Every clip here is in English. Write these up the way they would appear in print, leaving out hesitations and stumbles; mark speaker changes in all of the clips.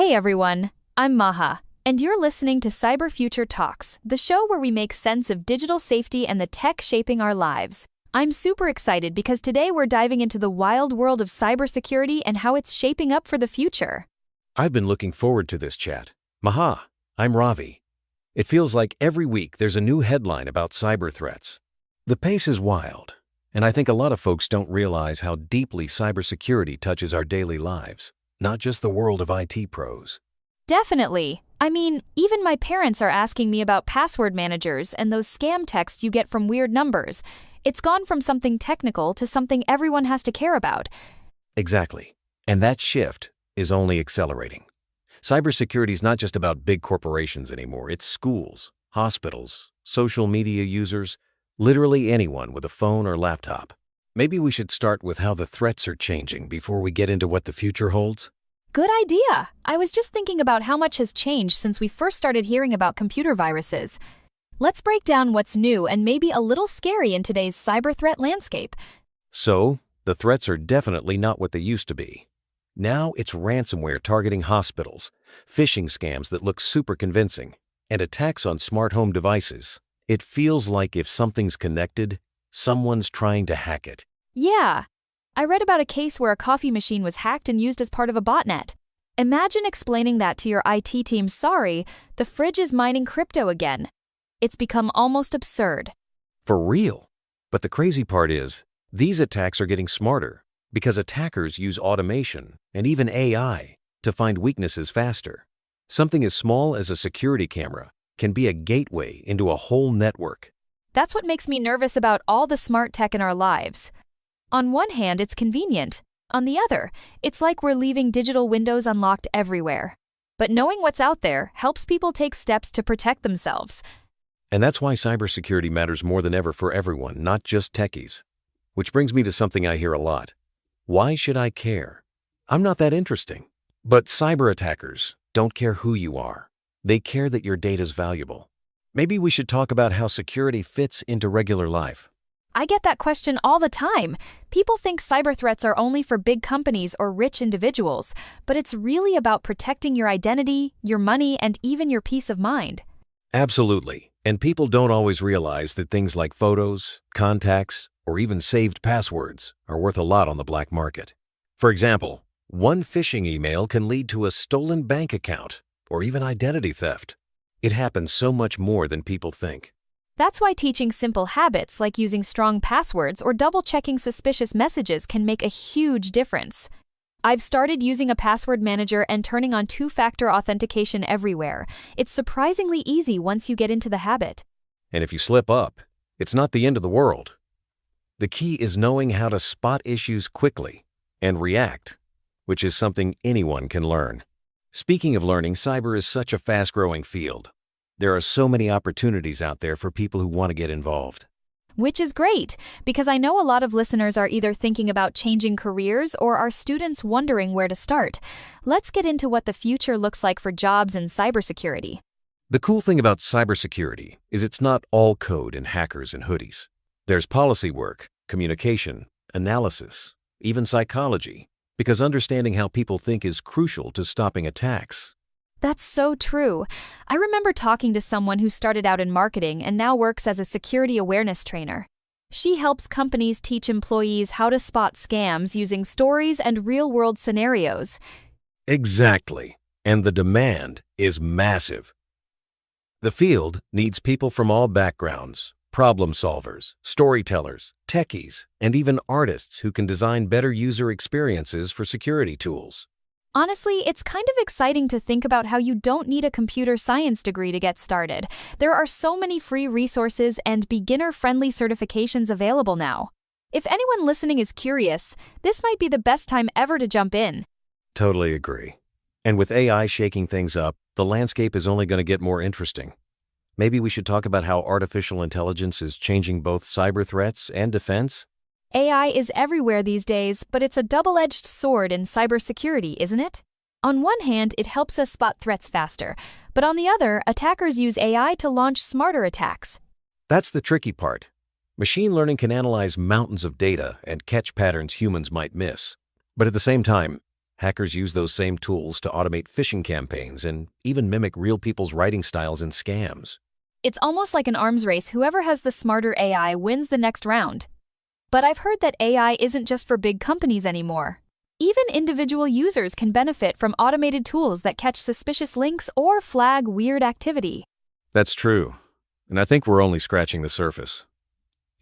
Speaker 1: Hey everyone, I'm Maha, and you're listening to Cyber Future Talks, the show where we make sense of digital safety and the tech shaping our lives. I'm super excited because today we're diving into the wild world of cybersecurity and how it's shaping up for the future.
Speaker 2: I've been looking forward to this chat. Maha, I'm Ravi. It feels like every week there's a new headline about cyber threats. The pace is wild, and I think a lot of folks don't realize how deeply cybersecurity touches our daily lives, not just the world of IT pros.
Speaker 1: Definitely. I mean, even my parents are asking me about password managers and those scam texts you get from weird numbers. It's gone from something technical to something everyone has to care about.
Speaker 2: Exactly. And that shift is only accelerating. Cybersecurity is not just about big corporations anymore. It's schools, hospitals, social media users, literally anyone with a phone or laptop. Maybe we should start with how the threats are changing before we get into what the future holds.
Speaker 1: Good idea. I was just thinking about how much has changed since we first started hearing about computer viruses. Let's break down what's new and maybe a little scary in today's cyber threat landscape.
Speaker 2: So, the threats are definitely not what they used to be. Now it's ransomware targeting hospitals, phishing scams that look super convincing, and attacks on smart home devices. It feels like if something's connected, someone's trying to hack it.
Speaker 1: Yeah. I read about a case where a coffee machine was hacked and used as part of a botnet. Imagine explaining that to your IT team. Sorry, the fridge is mining crypto again. It's become almost absurd.
Speaker 2: For real. But the crazy part is, these attacks are getting smarter because attackers use automation and even AI to find weaknesses faster. Something as small as a security camera can be a gateway into a whole network.
Speaker 1: That's what makes me nervous about all the smart tech in our lives. On one hand, it's convenient. On the other, it's like we're leaving digital windows unlocked everywhere. But knowing what's out there helps people take steps to protect themselves.
Speaker 2: And that's why cybersecurity matters more than ever for everyone, not just techies. Which brings me to something I hear a lot. Why should I care? I'm not that interesting. But cyber attackers don't care who you are. They care that your data's valuable. Maybe we should talk about how security fits into regular life.
Speaker 1: I get that question all the time. People think cyber threats are only for big companies or rich individuals, but it's really about protecting your identity, your money, and even your peace of mind.
Speaker 2: Absolutely. And people don't always realize that things like photos, contacts, or even saved passwords are worth a lot on the black market. For example, one phishing email can lead to a stolen bank account or even identity theft. It happens so much more than people think.
Speaker 1: That's why teaching simple habits like using strong passwords or double-checking suspicious messages can make a huge difference. I've started using a password manager and turning on two-factor authentication everywhere. It's surprisingly easy once you get into the habit.
Speaker 2: And if you slip up, it's not the end of the world. The key is knowing how to spot issues quickly and react, which is something anyone can learn. Speaking of learning, cyber is such a fast-growing field. There are so many opportunities out there for people who want to get involved.
Speaker 1: Which is great, because I know a lot of listeners are either thinking about changing careers or are students wondering where to start. Let's get into what the future looks like for jobs in cybersecurity.
Speaker 2: The cool thing about cybersecurity is it's not all code and hackers and hoodies. There's policy work, communication, analysis, even psychology, because understanding how people think is crucial to stopping attacks.
Speaker 1: That's so true. I remember talking to someone who started out in marketing and now works as a security awareness trainer. She helps companies teach employees how to spot scams using stories and real-world scenarios.
Speaker 2: Exactly. And the demand is massive. The field needs people from all backgrounds, problem solvers, storytellers, techies, and even artists who can design better user experiences for security tools.
Speaker 1: Honestly, it's kind of exciting to think about how you don't need a computer science degree to get started. There are so many free resources and beginner-friendly certifications available now. If anyone listening is curious, this might be the best time ever to jump in.
Speaker 2: Totally agree. And with AI shaking things up, the landscape is only going to get more interesting. Maybe we should talk about how artificial intelligence is changing both cyber threats and defense?
Speaker 1: AI is everywhere these days, but it's a double-edged sword in cybersecurity, isn't it? On one hand, it helps us spot threats faster, but on the other, attackers use AI to launch smarter attacks.
Speaker 2: That's the tricky part. Machine learning can analyze mountains of data and catch patterns humans might miss. But at the same time, Hackers use those same tools to automate phishing campaigns and even mimic real people's writing styles in scams.
Speaker 1: It's almost like an arms race. Whoever has the smarter AI wins the next round. But I've heard that AI isn't just for big companies anymore. Even individual users can benefit from automated tools that catch suspicious links or flag weird activity.
Speaker 2: That's true, and I think we're only scratching the surface.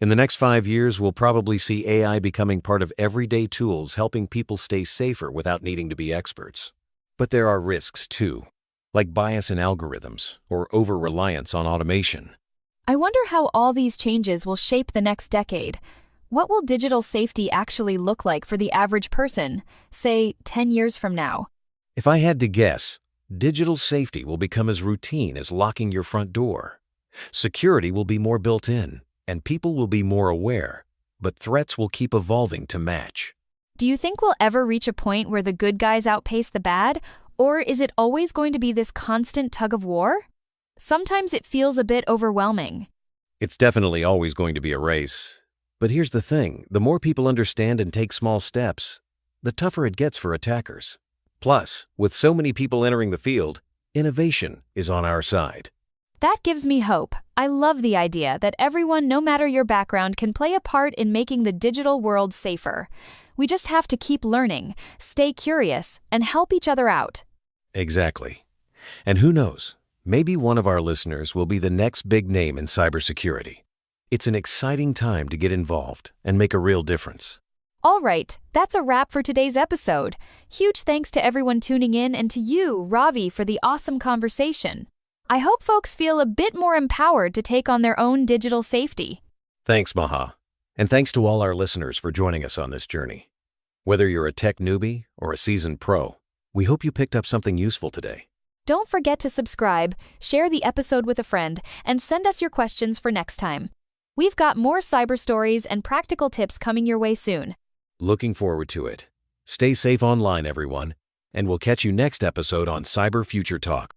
Speaker 2: In the next 5 years, we'll probably see AI becoming part of everyday tools helping people stay safer without needing to be experts. But there are risks too, like bias in algorithms or over-reliance on automation.
Speaker 1: I wonder how all these changes will shape the next decade. What will digital safety actually look like for the average person, say 10 years from now?
Speaker 2: If I had to guess, digital safety will become as routine as locking your front door. Security will be more built in, and people will be more aware, but threats will keep evolving to match.
Speaker 1: Do you think we'll ever reach a point where the good guys outpace the bad, or is it always going to be this constant tug of war? Sometimes it feels a bit overwhelming.
Speaker 2: It's definitely always going to be a race. But here's the thing, the more people understand and take small steps, the tougher it gets for attackers. Plus, with so many people entering the field, innovation is on our side.
Speaker 1: That gives me hope. I love the idea that everyone, no matter your background, can play a part in making the digital world safer. We just have to keep learning, stay curious, and help each other out.
Speaker 2: Exactly. And who knows, maybe one of our listeners will be the next big name in cybersecurity. It's an exciting time to get involved and make a real difference.
Speaker 1: All right, that's a wrap for today's episode. Huge thanks to everyone tuning in and to you, Ravi, for the awesome conversation. I hope folks feel a bit more empowered to take on their own digital safety.
Speaker 2: Thanks, Maha. And thanks to all our listeners for joining us on this journey. Whether you're a tech newbie or a seasoned pro, we hope you picked up something useful today.
Speaker 1: Don't forget to subscribe, share the episode with a friend, and send us your questions for next time. We've got more cyber stories and practical tips coming your way soon.
Speaker 2: Looking forward to it. Stay safe online, everyone, and we'll catch you next episode on Cyber Future Talk.